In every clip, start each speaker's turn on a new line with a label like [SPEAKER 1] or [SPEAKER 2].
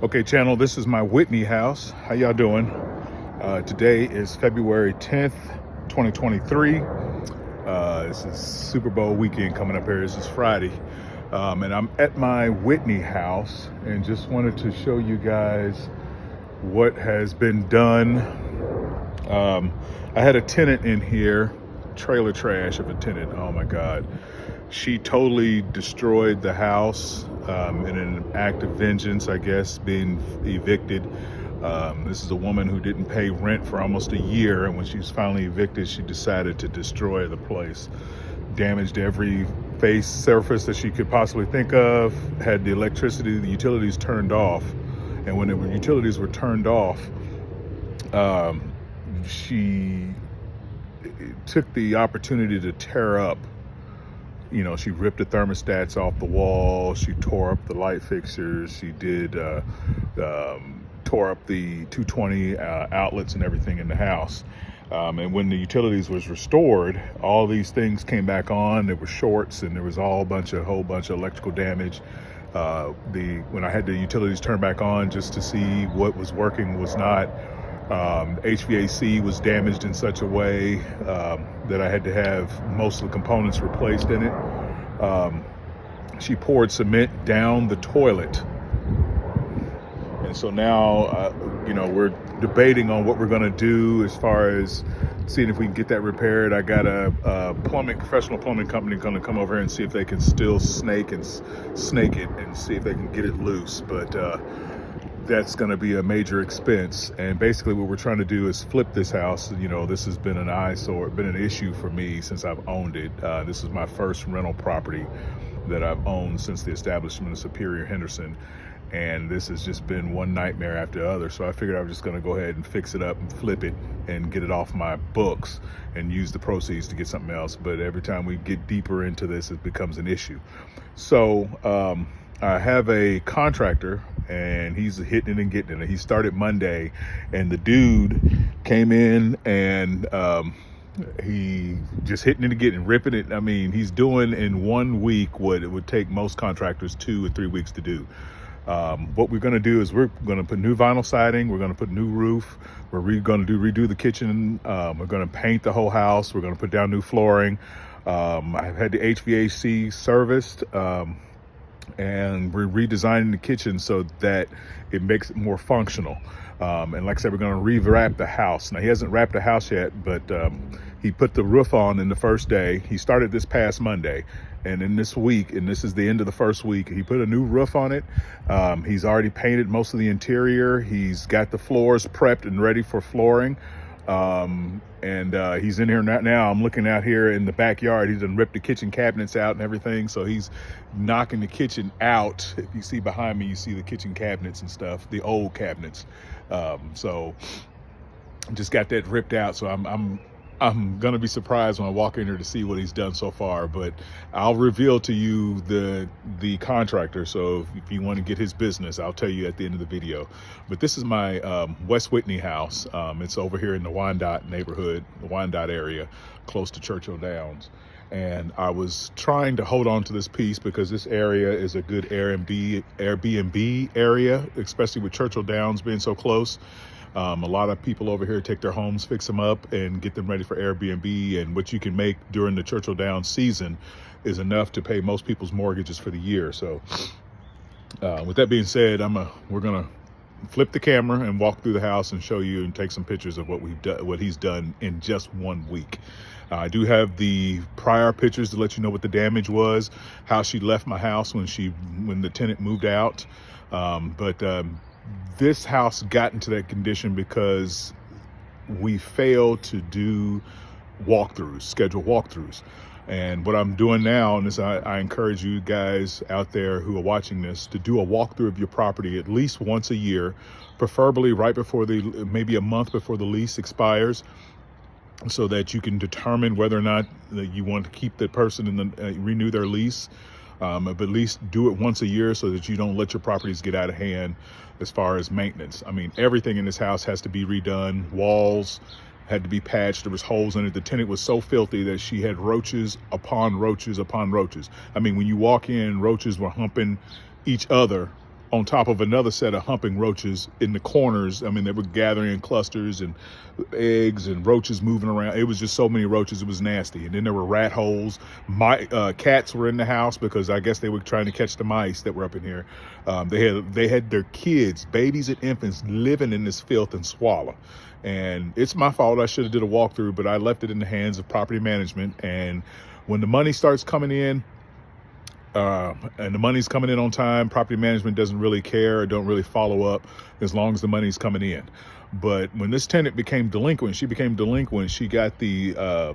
[SPEAKER 1] Okay, channel, this is my Whitney house. How y'all doing? Today is February 10th, 2023. This is Super Bowl weekend coming up here. This is Friday. And I'm at my Whitney house and just wanted to show you guys what has been done. I had a tenant in here, trailer trash of a tenant. Oh my God. She totally destroyed the house in an act of vengeance, I guess, being evicted. This is a woman who didn't pay rent for almost a year, and when she was finally evicted, she decided to destroy the place. Damaged every face surface that she could possibly think of, had the electricity, the utilities turned off. And when the utilities were turned off, she took the opportunity to tear up. You know, she ripped the thermostats off the wall. She tore up the light fixtures. She did tore up the 220 outlets and everything in the house. And when the utilities was restored, all these things came back on. There were shorts and there was a whole bunch of electrical damage. When I had the utilities turned back on just to see what was working was not. HVAC was damaged in such a way that I had to have most of the components replaced in it. She poured cement down the toilet. And so now, we're debating on what we're going to do as far as seeing if we can get that repaired. I got a professional plumbing company going to come over here and see if they can still snake it and see if they can get it loose. But that's going to be a major expense. And basically what we're trying to do is flip this house. You know, this has been an eyesore, been an issue for me since I've owned it. This is my first rental property that I've owned since the establishment of Superior Henderson. And this has just been one nightmare after the other. So I figured I was just going to go ahead and fix it up and flip it and get it off my books and use the proceeds to get something else. But every time we get deeper into this, it becomes an issue. So I have a contractor and he's hitting it and getting it. He started Monday and the dude came in and he just hitting it and getting ripping it. I mean, he's doing in 1 week what it would take most contractors 2 or 3 weeks to do. What we're going to do is we're going to put new vinyl siding. We're going to put new roof. We're going to redo the kitchen. We're going to paint the whole house. We're going to put down new flooring. I've had the HVAC serviced. And we're redesigning the kitchen so that it makes it more functional. And like I said, we're going to re-wrap the house. Now, he hasn't wrapped the house yet, but he put the roof on in the first day. He started this past Monday. And in this week, and this is the end of the first week, he put a new roof on it. He's already painted most of the interior. He's got the floors prepped and ready for flooring. He's in here now. I'm looking out here in the backyard. He's done ripped the kitchen cabinets out and everything. So he's knocking the kitchen out. If you see behind me, you see the kitchen cabinets and stuff, the old cabinets. So just got that ripped out. So I'm going to be surprised when I walk in here to see what he's done so far, but I'll reveal to you the contractor. So if you want to get his business, I'll tell you at the end of the video. But this is my West Whitney house. It's over here in the Wyandotte neighborhood, the Wyandotte area, close to Churchill Downs. And I was trying to hold on to this piece because this area is a good Airbnb area, especially with Churchill Downs being so close. A lot of people over here take their homes, fix them up, and get them ready for Airbnb. And what you can make during the Churchill Downs season is enough to pay most people's mortgages for the year. So with that being said, we're gonna flip the camera and walk through the house and show you and take some pictures of what he's done in just 1 week. I do have the prior pictures to let you know what the damage was, how she left my house when the tenant moved out. This house got into that condition because we failed to do schedule walkthroughs. And what I'm doing now, and this, I encourage you guys out there who are watching this to do a walkthrough of your property at least once a year, preferably right before maybe a month before the lease expires, so that you can determine whether or not you want to keep the person renew their lease. But at least do it once a year so that you don't let your properties get out of hand as far as maintenance. I mean, everything in this house has to be redone. Walls had to be patched. There was holes in it. The tenant was so filthy that she had roaches upon roaches upon roaches. I mean, when you walk in, roaches were humping each other on top of another set of humping roaches in the corners. I mean, they were gathering in clusters and eggs and roaches moving around. It was just so many roaches. It was nasty. And then there were rat holes. My cats were in the house because I guess they were trying to catch the mice that were up in here. They had their kids, babies and infants, living in this filth and squalor. And it's my fault. I should have did a walkthrough, but I left it in the hands of property management. And when the money starts coming in, and the money's coming in on time, property management doesn't really care or don't really follow up as long as the money's coming in. But when this tenant became delinquent, she got the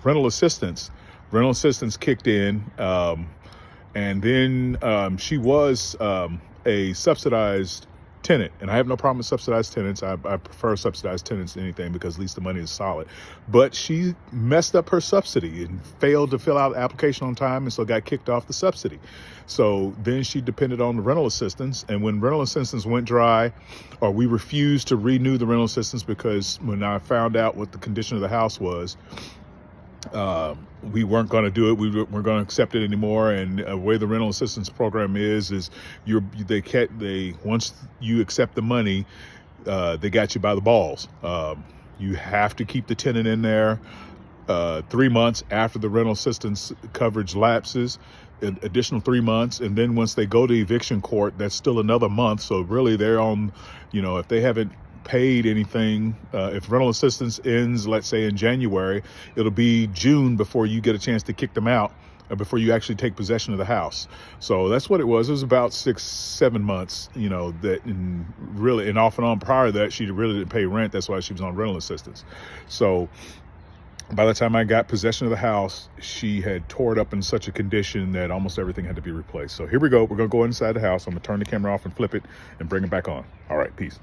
[SPEAKER 1] rental assistance. Rental assistance kicked in, and then she was a subsidized tenant, and I have no problem with subsidized tenants. I prefer subsidized tenants to anything because at least the money is solid. But she messed up her subsidy and failed to fill out the application on time, and so got kicked off the subsidy. So then she depended on the rental assistance, and when rental assistance went dry, or we refused to renew the rental assistance because when I found out what the condition of the house was, we weren't going to do it. We weren't going to accept it anymore. And the way the rental assistance program is once you accept the money, they got you by the balls. You have to keep the tenant in there 3 months after the rental assistance coverage lapses, an additional 3 months. And then once they go to eviction court, that's still another month. So really they're on, if they haven't paid anything, if rental assistance ends, let's say in January, it'll be June before you get a chance to kick them out, before you actually take possession of the house. So that's what it was. It was about 6-7 months, and off and on prior to that, she really didn't pay rent. That's why she was on rental assistance. So by the time I got possession of the house, she had tore it up in such a condition that almost everything had to be replaced. So here we go. We're going to go inside the house. I'm going to turn the camera off and flip it and bring it back on. All right, peace.